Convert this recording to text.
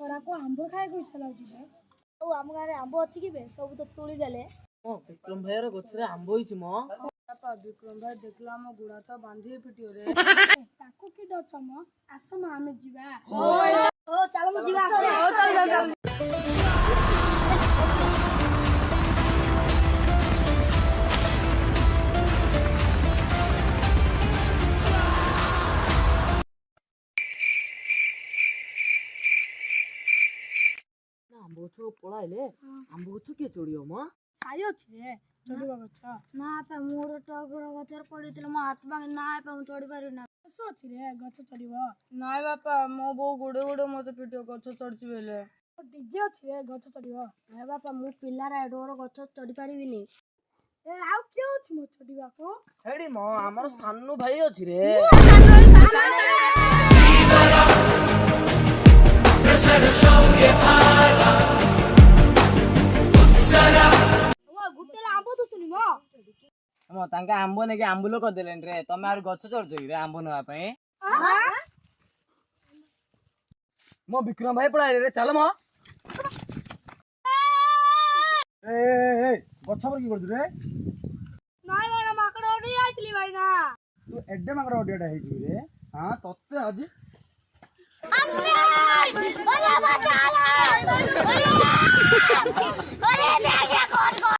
खरा को आंब खाए को इच्छा लाउची बे ओ आम गारे आंब अछि कि बे सब तो तोड़ी देले ओ विक्रम भाई रो गछरे आंब होइछि म बापा विक्रम भाई देखला म गुड़ा तो बांधी पिटियो रे ताको की डच म आसो म आमे जिबा ओ चलो मु जीवा ओ चल आंब गछ पळाइले आंब गछ के चोड़ियो म सायो छे चढ़िबा गछ ना पे मोर टगर गछर पड़ितले म हाथ भांग ना पे मु चढ़ी पारि ना सो छी रे गछ चढ़िबो नाय बापा मो बो गुडे गुडे मते पिटियो गछ चढ़छि बेले डीजे छी रे गछ चढ़िबो ए बापा मु पिल्ला रा एडोर गछ चढ़ी पारिबिनी ए आउ के अछि म चढ़िबा को हेडी म हमर सान्नू भाई अछि रे गुटेला आंब तो सुनी मो म तांका आंब ने के आंबुलो क देलेन रे तमे आर गछ चढ़छ रे आंब नवा पई म विक्रम भाई पळाइले रे चल म ए ए गछ पर की करछ रे नाय माना माकड़ ओडी आइतली भाई ना तू एड्डे माकर ओडियाटा हेजि रे हां तत्ते आज अरे बचाला अरे देख